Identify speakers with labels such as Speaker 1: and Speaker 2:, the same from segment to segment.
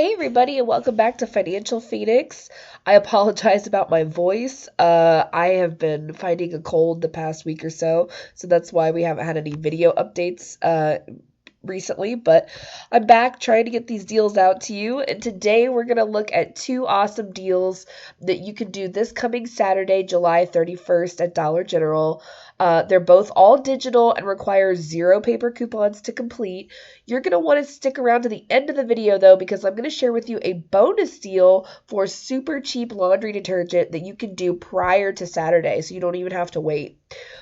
Speaker 1: Hey everybody, and welcome back to Financial Phoenix. I apologize about my voice. I have been fighting a cold the past week or so that's why we haven't had any video updates recently, but I'm back trying to get these deals out to you. And today we're going to look at two awesome deals that you can do this coming Saturday, July 31st at Dollar General. They're both all digital and require 0 paper coupons to complete. You're going to want to stick around to the end of the video though, because I'm going to share with you a bonus deal for super cheap laundry detergent that you can do prior to Saturday, so you don't even have to wait.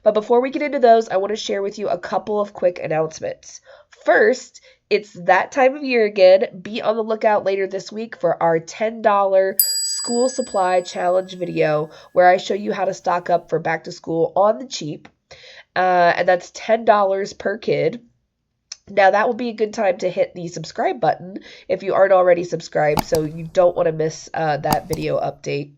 Speaker 1: But before we get into those, I want to share with you a couple of quick announcements. First, it's that time of year again. Be on the lookout later this week for our $10 school supply challenge video where I show you how to stock up for back to school on the cheap. And that's $10 per kid. Now that will be a good time to hit the subscribe button if you aren't already subscribed, so you don't want to miss that video update.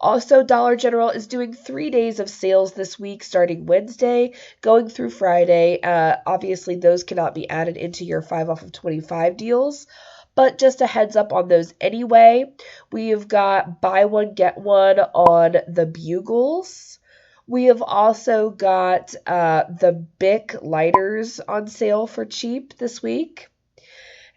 Speaker 1: Also, Dollar General is doing 3 days of sales this week, starting Wednesday, going through Friday. Obviously, those cannot be added into your 5 off of 25 deals, but just a heads up on those anyway. We have got buy one, get one on the Bugles. We have also got the Bic lighters on sale for cheap this week.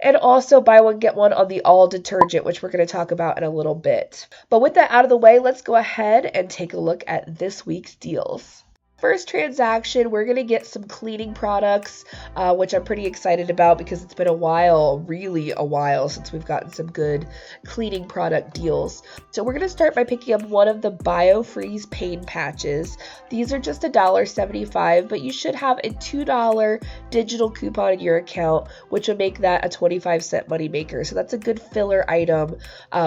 Speaker 1: And also buy one, get one on the all detergent, which we're going to talk about in a little bit. But with that out of the way, let's go ahead and take a look at this week's deals. First transaction, we're going to get some cleaning products, which I'm pretty excited about because it's been a while, really a while, since we've gotten some good cleaning product deals. So we're going to start by picking up one of the BioFreeze pain patches. These are just $1.75, but you should have a $2 digital coupon in your account, which will make that a 25-cent moneymaker. So that's a good filler item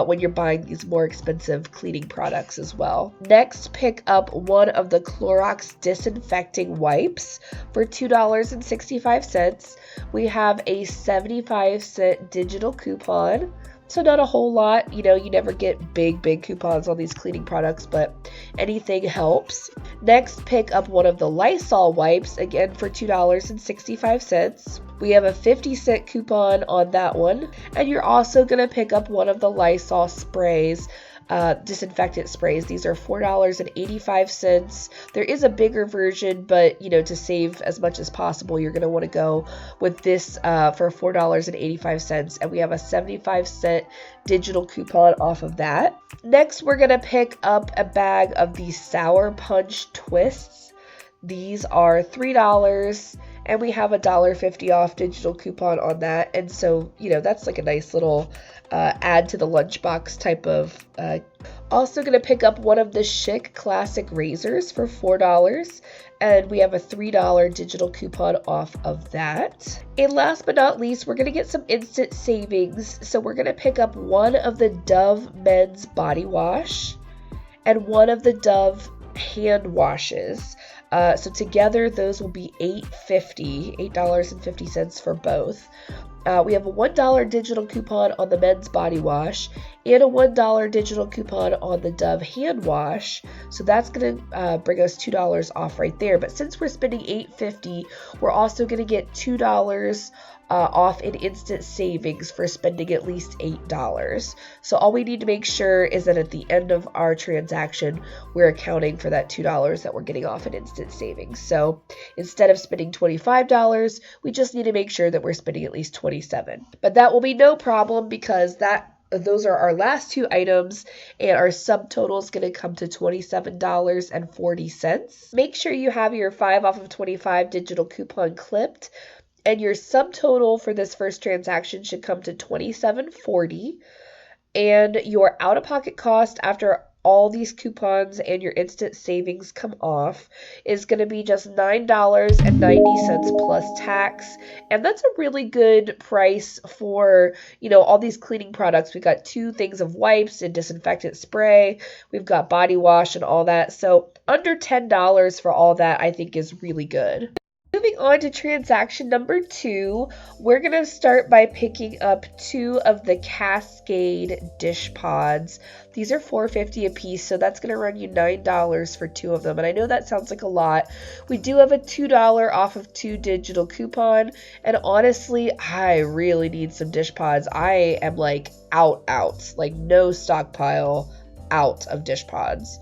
Speaker 1: when you're buying these more expensive cleaning products as well. Next, pick up one of the Clorox disinfecting wipes for $2.65. We have a 75-cent digital coupon. So not a whole lot, you never get big coupons on these cleaning products, but anything helps. Next, pick up one of the Lysol wipes, again for $2.65. We have a 50-cent coupon on that one. And you're also going to pick up one of the Lysol sprays, disinfectant sprays. These are $4.85. There is a bigger version, but to save as much as possible, you're going to want to go with this for $4.85, and we have a 75-cent digital coupon off of that. Next, we're going to pick up a bag of these Sour Punch twists. These are $3, and we have a $1.50 off digital coupon on that. And so, that's like a nice little add to the lunchbox type of. Also going to pick up one of the Schick Classic razors for $4, and we have a $3 digital coupon off of that. And last but not least, we're going to get some instant savings. So we're going to pick up one of the Dove men's body wash and one of the Dove hand washes. So together, those will be $8.50 for both. We have a $1 digital coupon on the men's body wash and a $1 digital coupon on the Dove hand wash. So that's going to bring us $2 off right there. But since we're spending $8.50, we're also going to get $2 off in instant savings for spending at least $8. So all we need to make sure is that at the end of our transaction, we're accounting for that $2 that we're getting off in instant savings. So instead of spending $25, we just need to make sure that we're spending at least $27. But that will be no problem because those are our last two items, and our subtotal is going to come to $27.40. Make sure you have your 5 off of 25 digital coupon clipped, and your subtotal for this first transaction should come to $27.40, and your out-of-pocket cost after all these coupons and your instant savings come off is going to be just $9.90 plus tax. And that's a really good price for, all these cleaning products. We've got 2 things of wipes and disinfectant spray. We've got body wash and all that. So under $10 for all that, I think is really good. Moving on to transaction number 2, we're going to start by picking up 2 of the Cascade dish pods. These are $4.50 a piece, so that's going to run you $9 for 2 of them. And I know that sounds like a lot. We do have a $2 off of 2 digital coupon, and honestly, I really need some dish pods. I am like out, like no stockpile out of dish pods.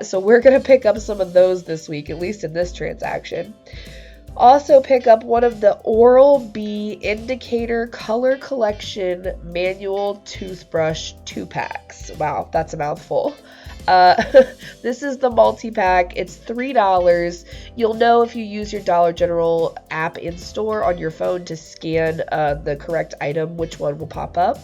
Speaker 1: So we're going to pick up some of those this week, at least in this transaction. Also pick up one of the Oral-B Indicator Color Collection Manual Toothbrush 2-packs. Wow, that's a mouthful. This is the multi-pack. It's $3. You'll know if you use your Dollar General app in store on your phone to scan the correct item, which one will pop up.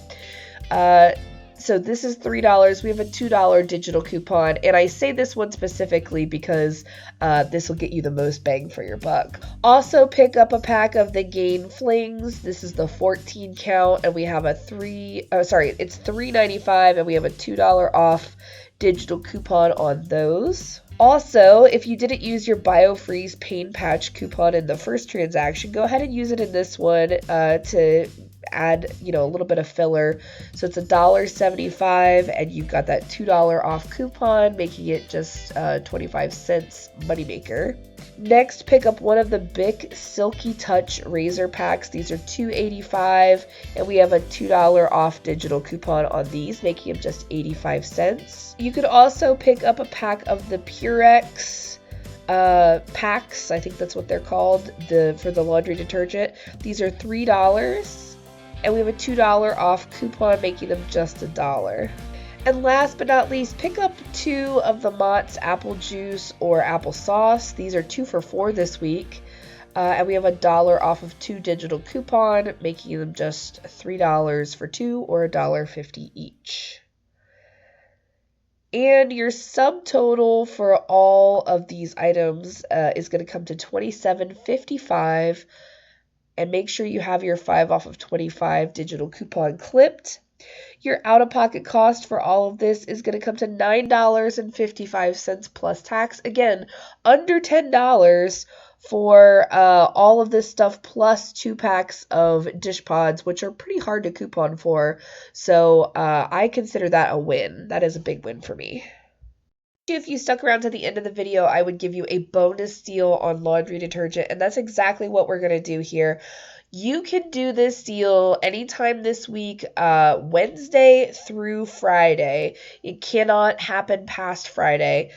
Speaker 1: So this is $3. We have a $2 digital coupon, and I say this one specifically because this will get you the most bang for your buck. Also pick up a pack of the Gain Flings. This is the 14 count, and we have it's $3.95, and we have a $2 off digital coupon on those. Also, if you didn't use your BioFreeze Pain Patch coupon in the first transaction, go ahead and use it in this one to add, a little bit of filler. So it's $1.75, and you've got that $2 off coupon, making it just 25 cents moneymaker. Next, pick up one of the Bic Silky Touch razor packs. These are $2.85, and we have a $2 off digital coupon on these, making them just 85 cents. You could also pick up a pack of the Purex packs. I think that's what they're called, for the laundry detergent. These are $3, and we have a $2 off coupon, making them just $1. And last but not least, pick up 2 of the Mott's apple juice or applesauce. These are 2 for $4 this week. And we have $1 off of 2 digital coupon, making them just $3 for 2 or $1.50 each. And your subtotal for all of these items is going to come to $27.55. And make sure you have your 5 off of 25 digital coupon clipped. Your out-of-pocket cost for all of this is going to come to $9.55 plus tax. Again, under $10 for all of this stuff, plus 2 packs of dish pods, which are pretty hard to coupon for. So I consider that a win. That is a big win for me. If you stuck around to the end of the video, I would give you a bonus deal on laundry detergent, and that's exactly what we're going to do here. You can do this deal anytime this week, Wednesday through Friday. It cannot happen past Friday.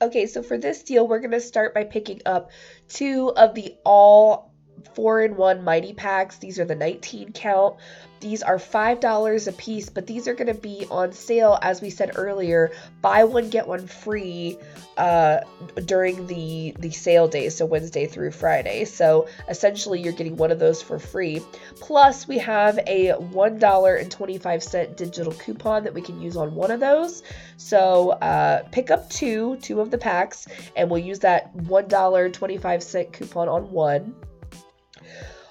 Speaker 1: Okay, so for this deal, we're going to start by picking up 2 of the all 4-in-1 Mighty Packs. These are the 19 count. These are $5 a piece, but these are going to be on sale, as we said earlier, buy one, get one free during the sale days, so Wednesday through Friday. So essentially, you're getting one of those for free. Plus, we have a $1.25 digital coupon that we can use on one of those. So pick up two of the packs, and we'll use that $1.25 coupon on one.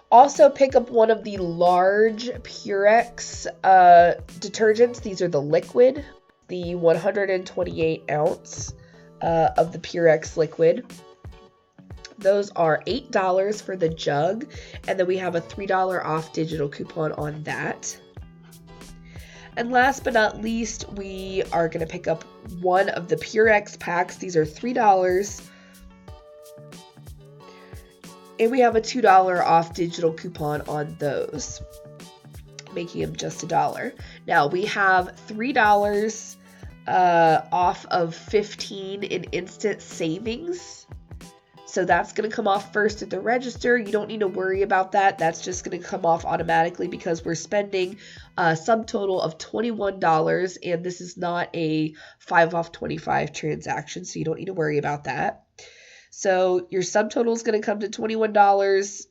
Speaker 1: Also pick up one of the large Purex detergents. These are the liquid, the 128 ounce of the Purex liquid. Those are $8 for the jug, and then we have a $3 off digital coupon on that. And last but not least, we are going to pick up one of the Purex packs. These are $3. And we have a $2 off digital coupon on those, making them just $1. Now, we have $3 off of 15 in instant savings. So that's going to come off first at the register. You don't need to worry about that. That's just going to come off automatically because we're spending a subtotal of $21, and this is not a 5 off 25 transaction, so you don't need to worry about that. So your subtotal is going to come to $21,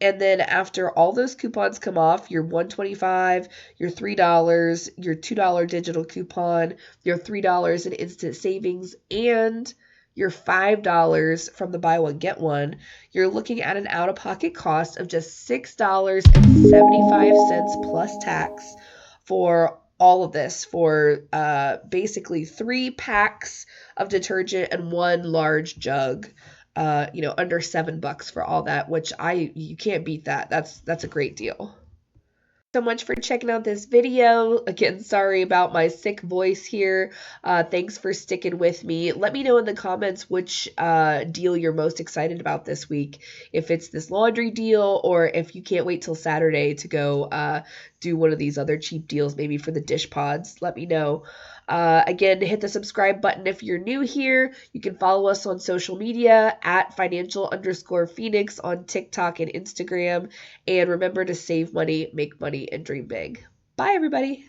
Speaker 1: and then after all those coupons come off, your $1.25, your $3, your $2 digital coupon, your $3 in instant savings, and your $5 from the buy one get one, you're looking at an out-of-pocket cost of just $6.75 plus tax for all of this, for basically 3 packs of detergent and 1 large jug under $7 for all that, which you can't beat that. That's a great deal. So much for checking out this video. Again, sorry about my sick voice here. Thanks for sticking with me. Let me know in the comments which deal you're most excited about this week. If it's this laundry deal, or if you can't wait till Saturday to go do one of these other cheap deals, maybe for the dish pods. Let me know. Again, hit the subscribe button if you're new here. You can follow us on social media at financial_Phoenix on TikTok and Instagram. And remember to save money, make money, and dream big. Bye, everybody.